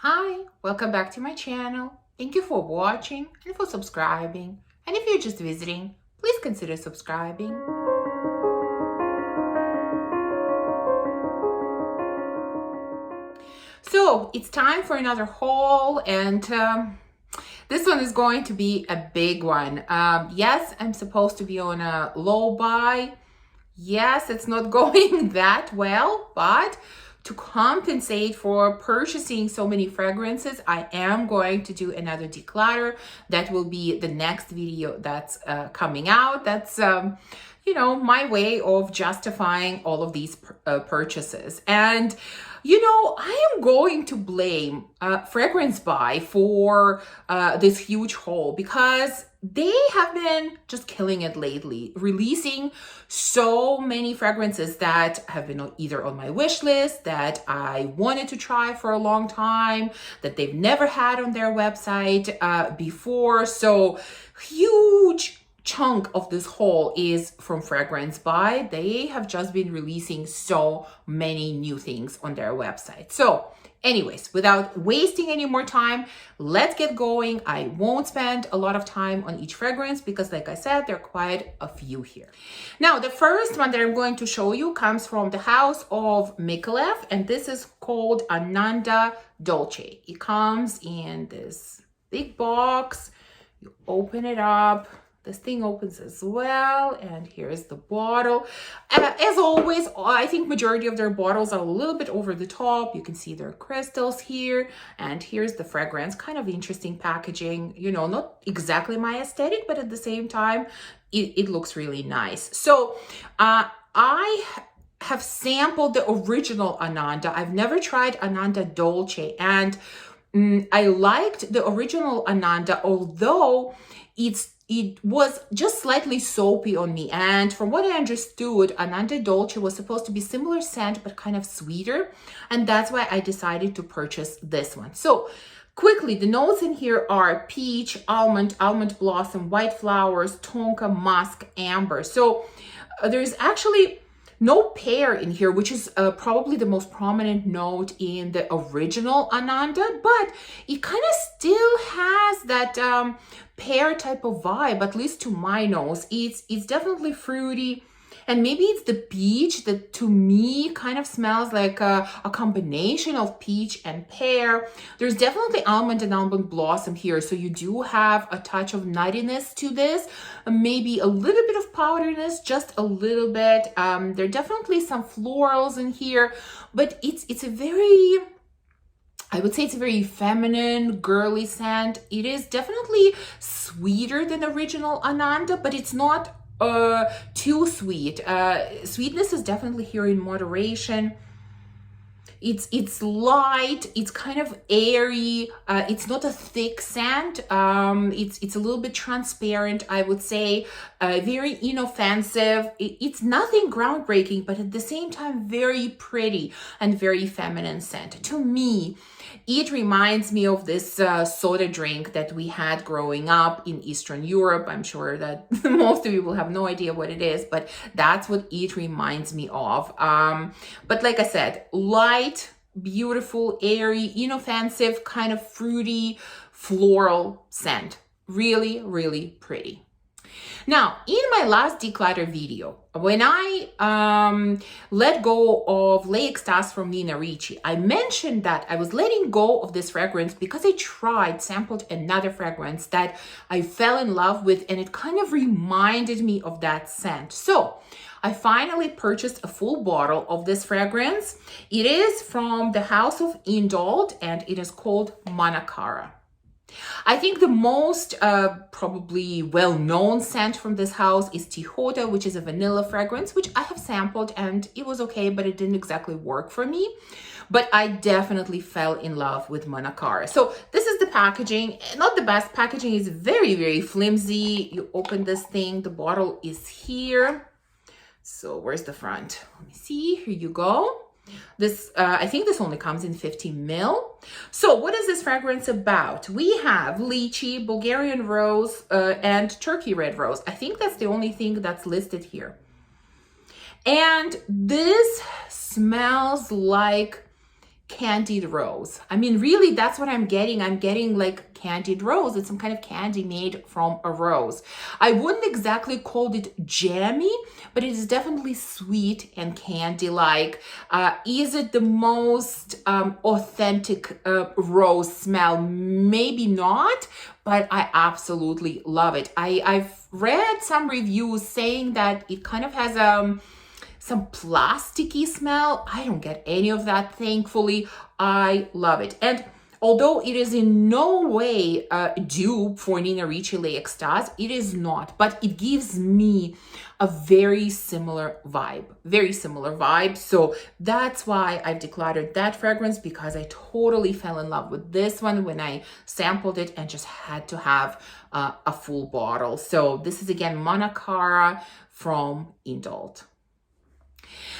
Hi, welcome back to my channel. Thank you for watching and for subscribing. And if you're just visiting, please consider subscribing. So it's time for another haul, and this one is going to be a big one. Yes, I'm supposed to be on a low buy. Yes, it's not going that well, but to compensate for purchasing so many fragrances, I am going to do another declutter. That will be the next video that's coming out. That's my way of justifying all of these purchases. And I am going to blame Fragrance Buy for this huge haul because they have been just killing it lately, releasing so many fragrances that have been either on my wish list, that I wanted to try for a long time, that they've never had on their website before. So huge chunk of this haul is from Fragrance Buy. They have just been releasing so many new things on their website. So anyways, without wasting any more time, let's get going. I won't spend a lot of time on each fragrance because, like I said, there are quite a few here. Now, the first one that I'm going to show you comes from the house of Micallef, and this is called Ananda Dolce. It comes in this big box. You open it up. This thing opens as well, and here's the bottle. As always, I think majority of their bottles are a little bit over the top. You can see their crystals here, and here's the fragrance. Kind of interesting packaging, not exactly my aesthetic, but at the same time, it looks really nice. So I have sampled the original Ananda. I've never tried Ananda Dolce, and I liked the original Ananda, although it was just slightly soapy on me. And from what I understood, Ananda Dolce was supposed to be similar scent, but kind of sweeter. And that's why I decided to purchase this one. So quickly, the notes in here are peach, almond blossom, white flowers, tonka, musk, amber. So there's actually no pear in here, which is probably the most prominent note in the original Ananda, but it kind of still has that pear type of vibe, at least to my nose. It's definitely fruity, and maybe it's the peach that to me kind of smells like a combination of peach and pear. There's definitely almond and almond blossom here, so you do have a touch of nuttiness to this, maybe a little bit of powderiness, just a little bit. There are definitely some florals in here, but it's a very, I would say it's a very feminine, girly scent. It is definitely sweeter than original Ananda, but it's not too sweet. Sweetness is definitely here in moderation. It's light, it's kind of airy, it's not a thick scent, it's a little bit transparent, I would say, very inoffensive. It's nothing groundbreaking, but at the same time very pretty and very feminine scent. To me, it reminds me of this soda drink that we had growing up in Eastern Europe. I'm sure that most of you will have no idea what it is, but that's what it reminds me of. But like I said, light, beautiful, airy, inoffensive, kind of fruity, floral scent. Really, really pretty. Now, in my last declutter video, when I let go of Les Extases from Nina Ricci, I mentioned that I was letting go of this fragrance because I sampled another fragrance that I fell in love with, and it kind of reminded me of that scent. So I finally purchased a full bottle of this fragrance. It is from the house of Indult, and it is called Monacara. I think the most probably well-known scent from this house is Tihota, which is a vanilla fragrance, which I have sampled and it was okay, but it didn't exactly work for me. But I definitely fell in love with Monacara. So this is the packaging. Not the best packaging, is very, very flimsy. You open this thing, the bottle is here. So where's the front? Let me see, here you go. This, I think this only comes in 50 ml. So what is this fragrance about? We have lychee, Bulgarian rose, and Turkey red rose. I think that's the only thing that's listed here. And this smells like candied rose. I mean, really, that's what I'm getting. I'm getting like candied rose. It's some kind of candy made from a rose. I wouldn't exactly call it jammy, but it is definitely sweet and candy-like. Is it the most authentic rose smell? Maybe not, but I absolutely love it. I've read some reviews saying that it kind of has some plasticky smell. I don't get any of that, thankfully. I love it. And although it is in no way a dupe for Nina Ricci Les Extase, it is not, but it gives me a very similar vibe. So that's why I've decluttered that fragrance, because I totally fell in love with this one when I sampled it and just had to have a full bottle. So this is again Monacara from Indult.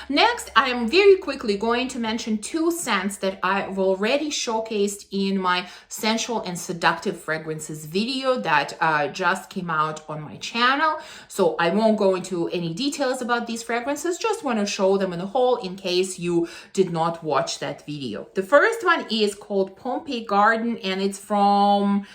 Next, I am very quickly going to mention two scents that I've already showcased in my sensual and seductive fragrances video that just came out on my channel. So I won't go into any details about these fragrances, just want to show them in a whole in case you did not watch that video. The first one is called Pompey Garden, and it's from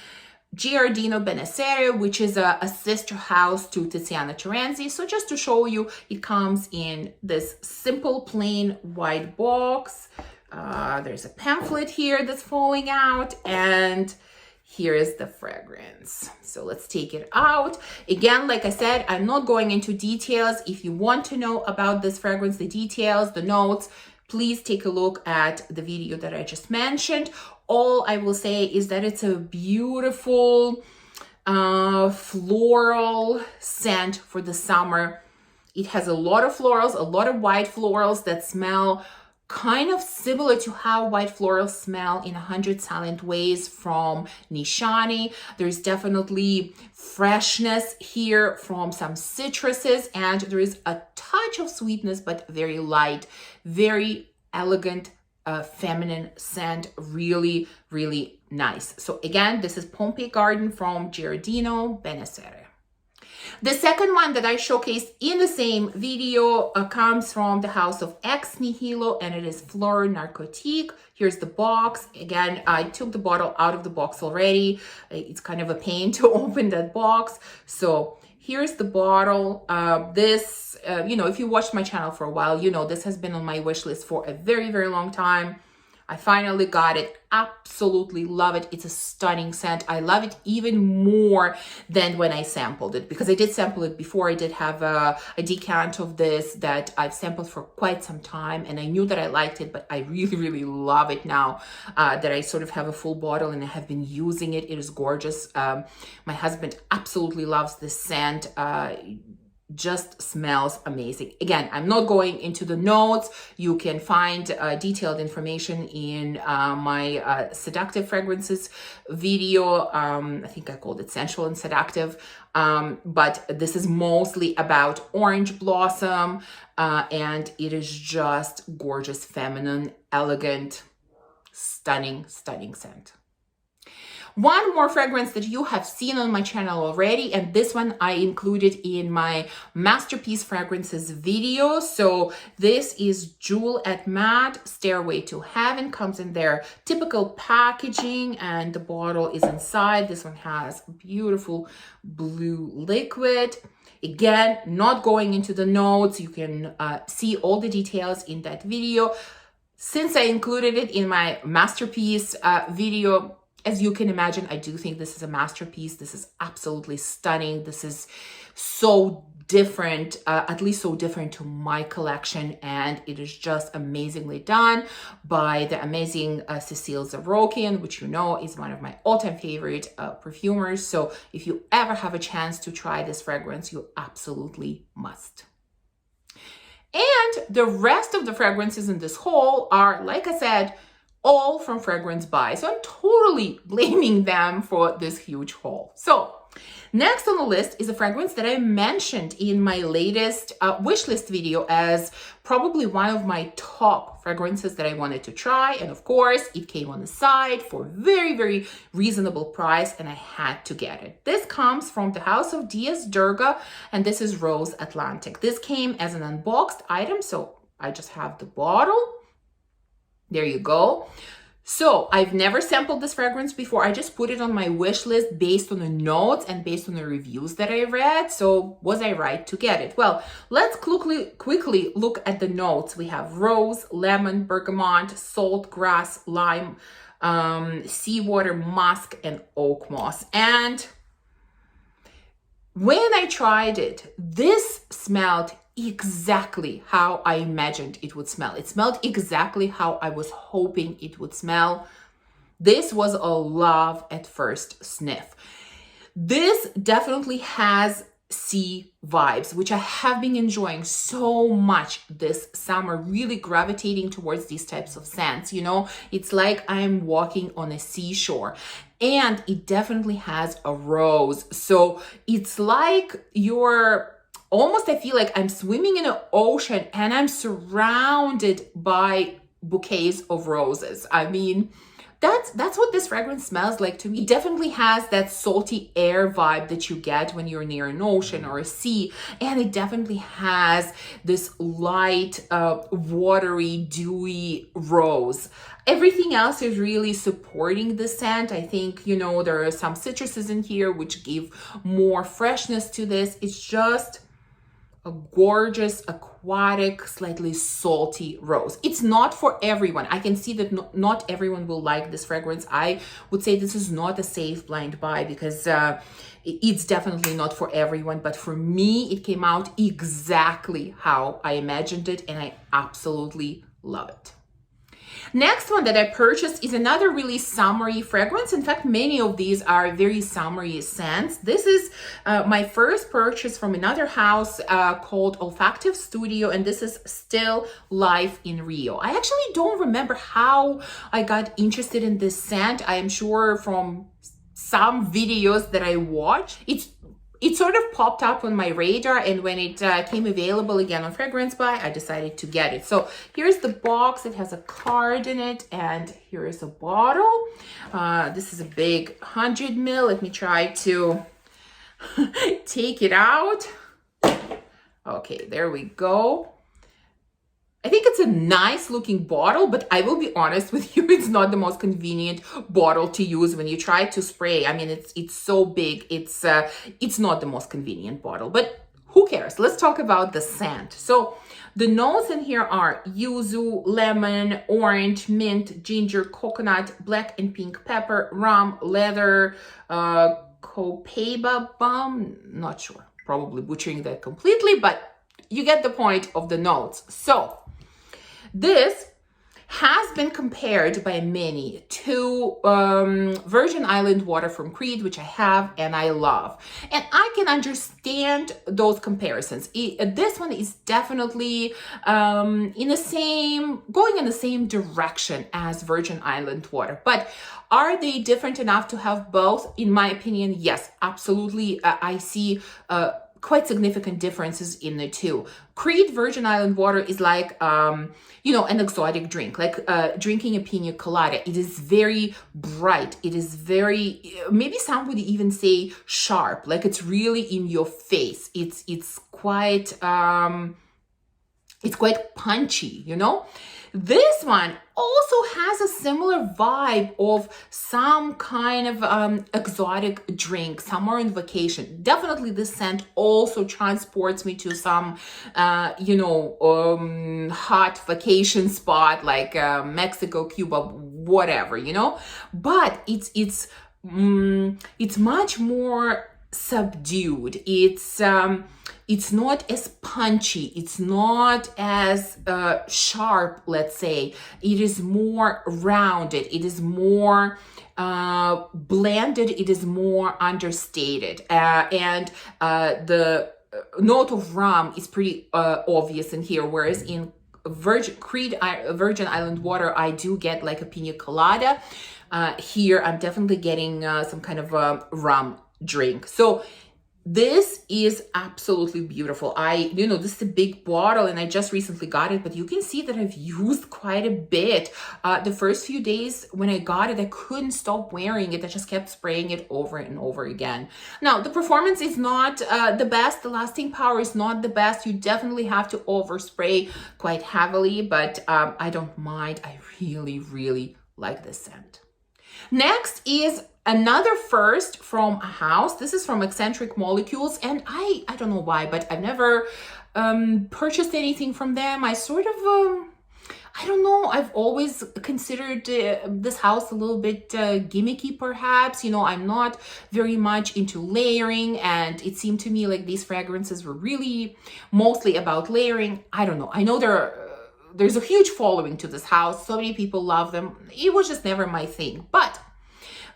Giardino Benessere, which is a sister house to Tiziana Terenzi. So just to show you, it comes in this simple plain white box. There's a pamphlet here that's falling out, and here is the fragrance. So let's take it out. Again, like I said, I'm not going into details. If you want to know about this fragrance, the details, the notes, please take a look at the video that I just mentioned. All I will say is that it's a beautiful floral scent for the summer. It has a lot of florals, a lot of white florals that smell kind of similar to how white florals smell in 100 Silent Ways from Nishani. There's definitely freshness here from some citruses, and there is a touch of sweetness, but very light, very elegant, feminine scent. Really, really nice. So again, this is Pompey Garden from Giardino Benessere. The second one that I showcased in the same video comes from the house of ex Nihilo, and it is Fleur Narcotique. Here's the box. Again, I took the bottle out of the box already. It's kind of a pain to open that box. So here's the bottle. If you watched my channel for a while, you know this has been on my wish list for a very, very long time. I finally got it. Absolutely love it. It's a stunning scent. I love it even more than when I sampled it, because I did sample it before. I did have a decant of this that I've sampled for quite some time, and I knew that I liked it, but I really, really love it now that I sort of have a full bottle and I have been using it. It is gorgeous. My husband absolutely loves this scent. Just smells amazing. Again, I'm not going into the notes. You can find detailed information in my seductive fragrances video. I think I called it sensual and seductive, but this is mostly about orange blossom, and it is just gorgeous, feminine, elegant, stunning, stunning scent. One more fragrance that you have seen on my channel already, and this one I included in my masterpiece fragrances video. So this is Jewel at Mad Stairway to Heaven. Comes in their typical packaging, and the bottle is inside. This one has beautiful blue liquid. Again, not going into the notes. You can see all the details in that video. Since I included it in my masterpiece video, as you can imagine, I do think this is a masterpiece. This is absolutely stunning. This is so different, at least so different to my collection, and it is just amazingly done by the amazing Cécile Zavrokian, which you know is one of my all-time favorite perfumers. So if you ever have a chance to try this fragrance, you absolutely must. And the rest of the fragrances in this haul are, like I said, all from Fragrance Buy. So I'm totally blaming them for this huge haul. So next on the list is a fragrance that I mentioned in my latest wish list video as probably one of my top fragrances that I wanted to try. And of course, it came on the side for a very, very reasonable price, and I had to get it. This comes from the house of Diaz Durga, and this is Rose Atlantic. This came as an unboxed item, so I just have the bottle. There you go. So I've never sampled this fragrance before. I just put it on my wish list based on the notes and based on the reviews that I read. So was I right to get it? Well, let's quickly look at the notes. We have rose, lemon, bergamot, salt, grass, lime, seawater, musk, and oak moss. And when I tried it, this smelled exactly how I imagined it would smell. It smelled exactly how I was hoping it would smell. This was a love at first sniff. This definitely has sea vibes, which I have been enjoying so much this summer, really gravitating towards these types of scents. You know, it's like I'm walking on a seashore. And it definitely has a rose. So it's like you're almost, I feel like I'm swimming in an ocean and I'm surrounded by bouquets of roses. I mean, that's what this fragrance smells like to me. It definitely has that salty air vibe that you get when you're near an ocean or a sea. And it definitely has this light, watery, dewy rose. Everything else is really supporting the scent. I think, you know, there are some citruses in here which give more freshness to this. It's just a gorgeous, aquatic, slightly salty rose. It's not for everyone. I can see that not everyone will like this fragrance. I would say this is not a safe blind buy because it's definitely not for everyone. But for me, it came out exactly how I imagined it, and I absolutely love it. Next one that I purchased is another really summery fragrance. In fact, many of these are very summery scents. This is my first purchase from another house called Olfactive Studio, and this is Still Life in Rio. I actually don't remember how I got interested in this scent. I am sure from some videos that I watched. It sort of popped up on my radar, and when it came available again on Fragrance Buy, I decided to get it. So here's the box. It has a card in it, and here is a bottle. This is a big 100 ml. Let me try to take it out. Okay, there we go. I think it's a nice looking bottle, but I will be honest with you, it's not the most convenient bottle to use when you try to spray. I mean, it's so big, it's not the most convenient bottle, but who cares? Let's talk about the scent. So the notes in here are yuzu, lemon, orange, mint, ginger, coconut, black and pink pepper, rum, leather, copaiba balm, not sure, probably butchering that completely, but you get the point of the notes. So this has been compared by many to Virgin Island water from Creed, which I have and I love. And I can understand those comparisons. This one is definitely going in the same direction as Virgin Island water. But are they different enough to have both? In my opinion, yes, absolutely. I see quite significant differences in the two. Creed Virgin Island water is like, you know, an exotic drink, like drinking a pina colada. It is very bright. It is very, maybe some would even say sharp, like it's really in your face. It's quite punchy, you know? This one also has a similar vibe of some kind of exotic drink, somewhere on vacation. Definitely this scent also transports me to some, hot vacation spot like Mexico, Cuba, whatever, you know? But it's much more subdued. It's not as punchy. It's not as sharp, let's say. It is more rounded. It is more blended. It is more understated. And the note of rum is pretty obvious in here, whereas in Virgin Island water, I do get like a pina colada. Here, I'm definitely getting some kind of rum drink. So This is absolutely beautiful. This is a big bottle and I just recently got it, but you can see that I've used quite a bit. The first few days when I got it, I couldn't stop wearing it. I just kept spraying it over and over again. Now, the performance is not the best. The lasting power is not the best. You definitely have to overspray quite heavily, but I don't mind. I really, really like this scent. Next is another first from a house. This is from Escentric Molecules, and I don't know why, but I've never purchased anything from them. I sort of, I don't know, I've always considered this house a little bit gimmicky, perhaps. I'm not very much into layering, and it seemed to me like these fragrances were really mostly about layering. I don't know. I know there's a huge following to this house. So many people love them. It was just never my thing. But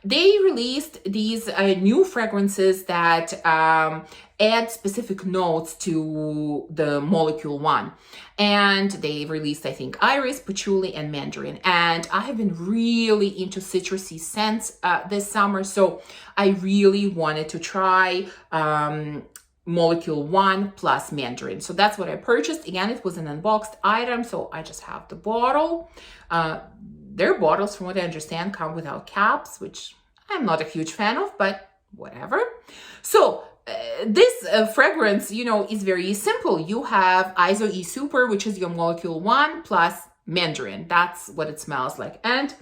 they released these new fragrances that add specific notes to the Molecule 1. And they released, I think, iris, patchouli, and mandarin. And I have been really into citrusy scents this summer. So I really wanted to try Molecule 1 plus mandarin. So that's what I purchased. Again, it was an unboxed item, so I just have the bottle. Their bottles, from what I understand, come without caps, which I'm not a huge fan of, but whatever. So this fragrance, is very simple. You have ISO E Super, which is your Molecule 1 plus mandarin. That's what it smells like. And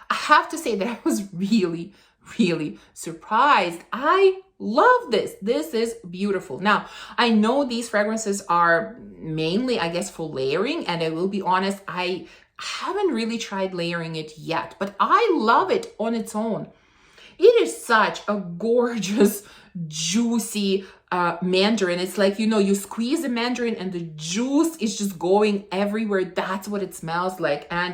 I have to say that I was really, really surprised. I love this. This is beautiful. Now, I know these fragrances are mainly, I guess, for layering, and I will be honest, I haven't really tried layering it yet, but I love it on its own. It is such a gorgeous, juicy mandarin. It's like, you squeeze a mandarin and the juice is just going everywhere. That's what it smells like. And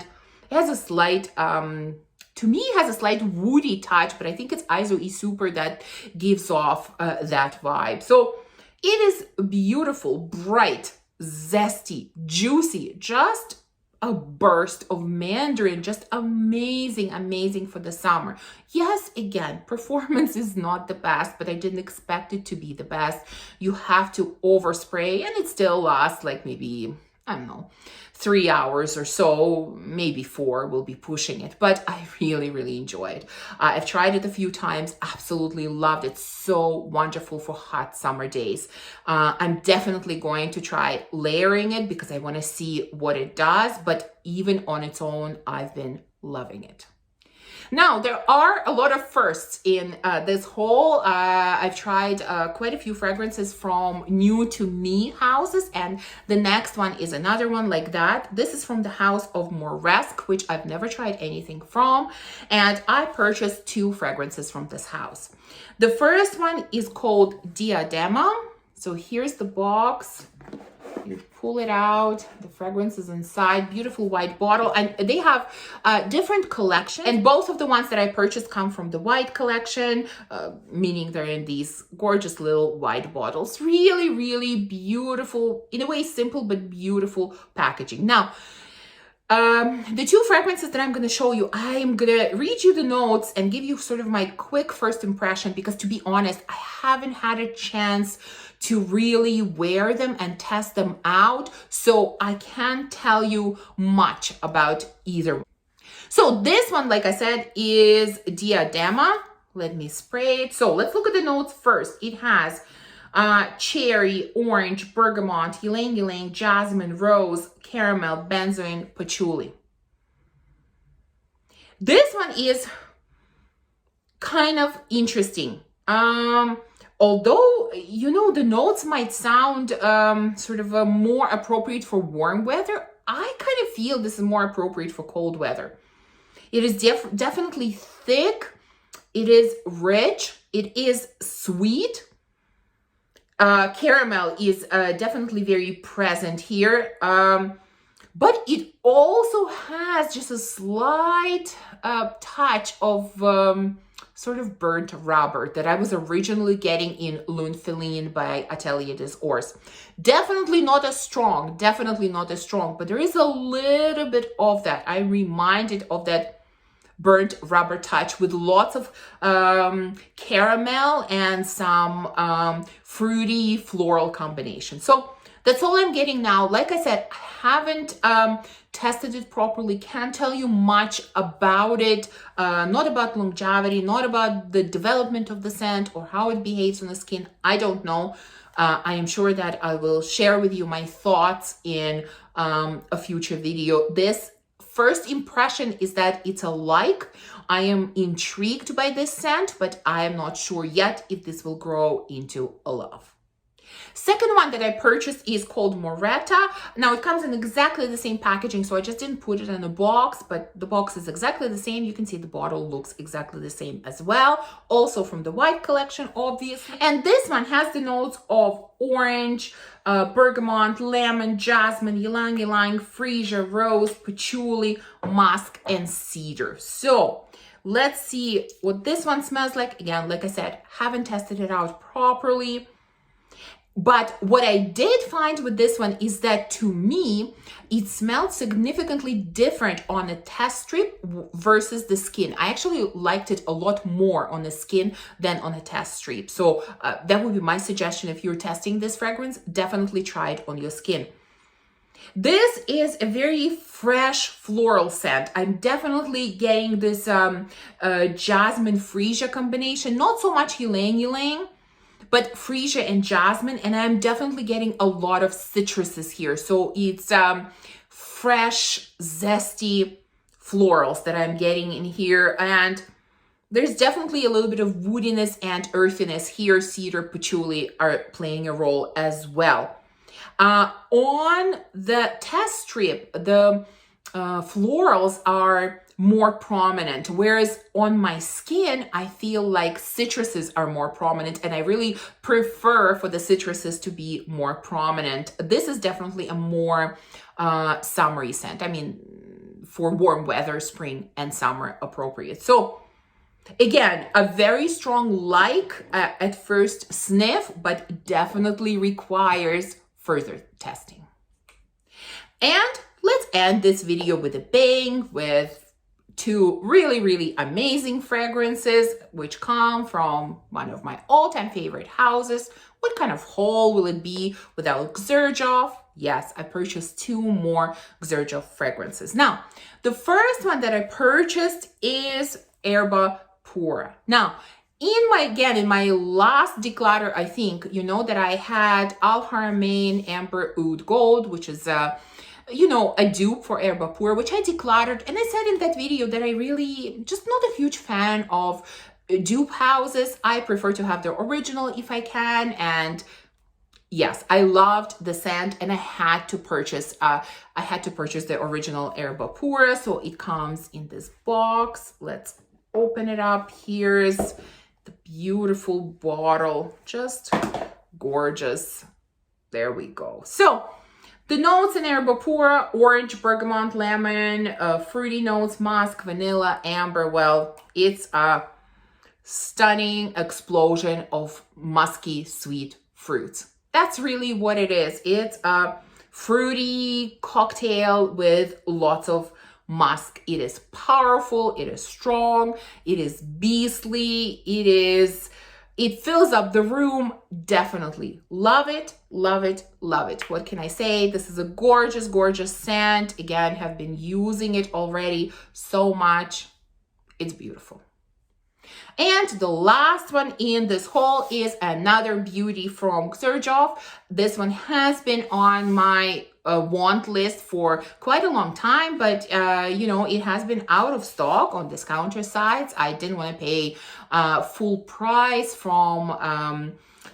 it has a slight, to me, it has a slight woody touch, but I think it's ISO E Super that gives off that vibe. So it is beautiful, bright, zesty, juicy, just a burst of mandarin, just amazing for the summer. Yes, again, performance is not the best, but I didn't expect it to be the best. You have to overspray and it still lasts like maybe, I don't know, 3 hours or so, maybe 4, we'll be pushing it, but I really, really enjoyed. I've tried it a few times, absolutely loved it. So wonderful for hot summer days. I'm definitely going to try layering it because I want to see what it does, but even on its own, I've been loving it. Now, there are a lot of firsts in this haul. I've tried quite a few fragrances from new to me houses, and the next one is another one like that. This is from the house of Moresque, which I've never tried anything from, and I purchased 2 fragrances from this house. The first one is called Diadema. So here's the box. You pull it out, the fragrance is inside, beautiful white bottle, and they have different collections, and both of the ones that I purchased come from the white collection, meaning they're in these gorgeous little white bottles. Really, really beautiful, in a way simple but beautiful packaging. Now, the 2 fragrances that I'm going to show you, I'm going to read you the notes and give you sort of my quick first impression, because to be honest, I haven't had a chance to really wear them and test them out, so I can't tell you much about either. So this one, like I said, is Diadema. Let me spray it. So let's look at the notes first. It has cherry, orange, bergamot, ylang-ylang, jasmine, rose, caramel, benzoin, patchouli. This one is kind of interesting. Although, the notes might sound sort of more appropriate for warm weather, I kind of feel this is more appropriate for cold weather. It is definitely thick. It is rich. It is sweet. Caramel is definitely very present here. But it also has just a slight touch of sort of burnt rubber that I was originally getting in Lune Féline by Atelier des Ors. Definitely not as strong, but there is a little bit of that. I'm reminded of that burnt rubber touch with lots of caramel and some fruity floral combination. So that's all I'm getting now. Like I said, I haven't tested it properly, can't tell you much about it, not about longevity, not about the development of the scent or how it behaves on the skin. I don't know. I am sure that I will share with you my thoughts in a future video. This first impression is that it's a like. I am intrigued by this scent, but I am not sure yet if this will grow into a love. Second one that I purchased is called Moreta. Now it comes in exactly the same packaging, so I just didn't put it in a box, but the box is exactly the same. You can see the bottle looks exactly the same as well. Also from the white collection, obviously. And this one has the notes of orange, bergamot, lemon, jasmine, ylang ylang, freesia, rose, patchouli, musk, and cedar. So let's see what this one smells like. Again, like I said, haven't tested it out properly. But what I did find with this one is that to me, it smelled significantly different on a test strip versus the skin. I actually liked it a lot more on the skin than on a test strip. So that would be my suggestion. If you're testing this fragrance, definitely try it on your skin. This is a very fresh floral scent. I'm definitely getting this jasmine freesia combination, not so much ylang ylang, but freesia and jasmine, and I'm definitely getting a lot of citruses here. So it's fresh, zesty florals that I'm getting in here, and there's definitely a little bit of woodiness and earthiness here. Cedar, patchouli are playing a role as well. On the test strip, the florals are more prominent, whereas on my skin I feel like citruses are more prominent, and I really prefer for the citruses to be more prominent. This is definitely a more summery scent. I mean, for warm weather, spring and summer appropriate. So again, a very strong like at first sniff, but definitely requires further testing. And let's end this video with a bang with two really amazing fragrances which come from one of my all-time favorite houses. What kind of haul will it be without Xerjoff? Yes, I purchased two more Xerjoff fragrances. Now, the first one that I purchased is Erbapoor. Now, in my last declutter, I think, you know that I had Al Haramain Amber Oud Gold, which is a dupe for Erbapoor, which I decluttered. And I said in that video that I really just not a huge fan of dupe houses. I prefer to have the original if I can. And yes, I loved the scent, and I had to purchase the original Erbapoor. So it comes in this box. Let's open it up. Here's the beautiful bottle, just gorgeous. There we go. So the notes in Erbapoor: orange, bergamot, lemon, fruity notes, musk, vanilla, amber. Well, it's a stunning explosion of musky, sweet fruits. That's really what it is. It's a fruity cocktail with lots of musk. It is powerful, it is strong, it is beastly, it fills up the room. Definitely love it, love it, love it. What can I say? This is a gorgeous scent. Again, have been using it already so much. It's beautiful. And the last one in this haul is another beauty from Xerjoff. This one has been on my want list for quite a long time, but it has been out of stock on discounter sites. I didn't want to pay full price from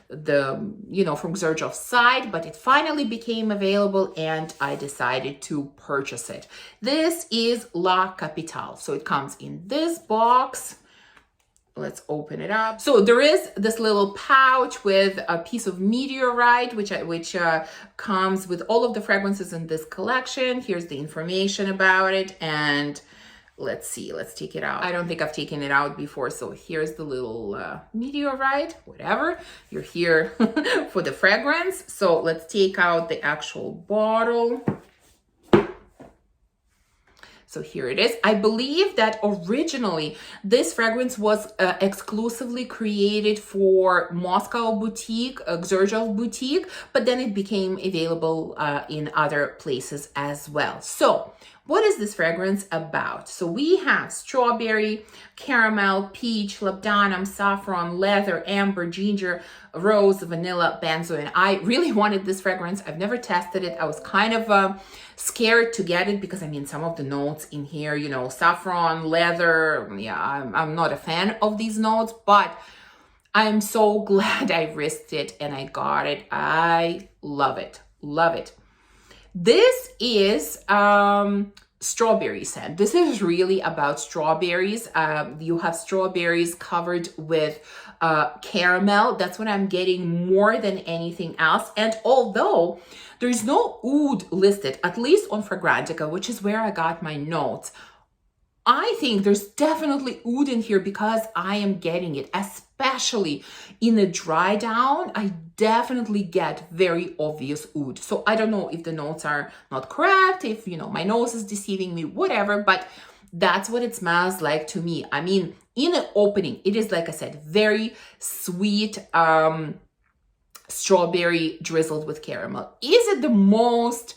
from Xerjoff's side, but it finally became available and I decided to purchase it. This is La Capitale. So it comes in this box. Let's open it up. So there is this little pouch with a piece of meteorite, which comes with all of the fragrances in this collection. Here's the information about it, and let's see. Let's take it out. I don't think I've taken it out before. So here's the little meteorite. Whatever. You're here for the fragrance. So let's take out the actual bottle. So here it is. I believe that originally this fragrance was exclusively created for Moscow boutique, Xerjoff boutique, but then it became available in other places as well. So what is this fragrance about? So we have strawberry, caramel, peach, labdanum, saffron, leather, amber, ginger, rose, vanilla, benzo, and I really wanted this fragrance. I've never tested it. I was kind of scared to get it because I mean some of the notes in here, you know, saffron, leather, yeah, I'm not a fan of these notes, but I'm so glad I risked it and I got it. I love it, love it. This is strawberry scent. This is really about strawberries. You have strawberries covered with caramel. That's what I'm getting more than anything else. And although there's no oud listed, at least on Fragrantica, which is where I got my notes, I think there's definitely oud in here because I am getting it, especially in the dry down. I definitely get very obvious oud. So I don't know if the notes are not correct, if, you know, my nose is deceiving me, whatever, but that's what it smells like to me. I mean, in the opening, it is, like I said, very sweet, strawberry drizzled with caramel. Is it the most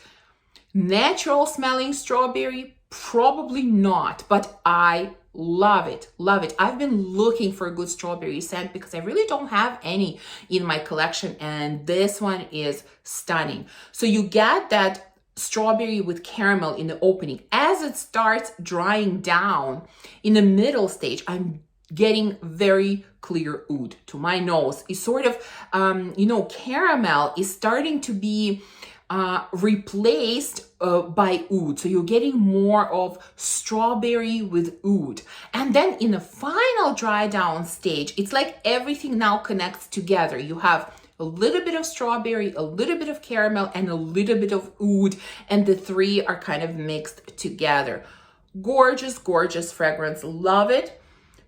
natural smelling strawberry? Probably not, but I love it, love it. I've been looking for a good strawberry scent because I really don't have any in my collection, and this one is stunning. So you get that strawberry with caramel in the opening. As it starts drying down in the middle stage, I'm getting very clear oud to my nose. It's sort of, you know, caramel is starting to be replaced by oud. So you're getting more of strawberry with oud. And then in the final dry down stage, it's like everything now connects together. You have a little bit of strawberry, a little bit of caramel, and a little bit of oud, and the three are kind of mixed together. Gorgeous, gorgeous fragrance. Love it.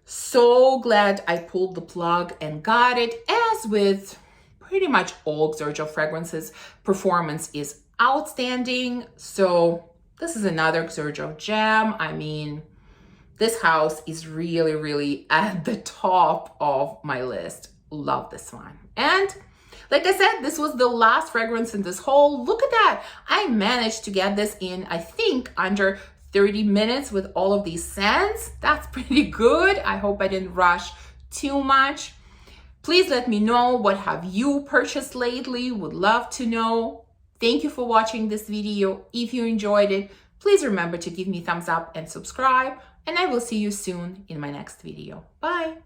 So glad I pulled the plug and got it. As with pretty much all Xerjoff fragrances, performance is outstanding. So this is another Xerjoff gem. I mean, this house is really, really at the top of my list. Love this one. And like I said, this was the last fragrance in this haul. Look at that. I managed to get this in, I think, under 30 minutes with all of these scents. That's pretty good. I hope I didn't rush too much. Please let me know, what have you purchased lately? Would love to know. Thank you for watching this video. If you enjoyed it, please remember to give me a thumbs up and subscribe, and I will see you soon in my next video. Bye.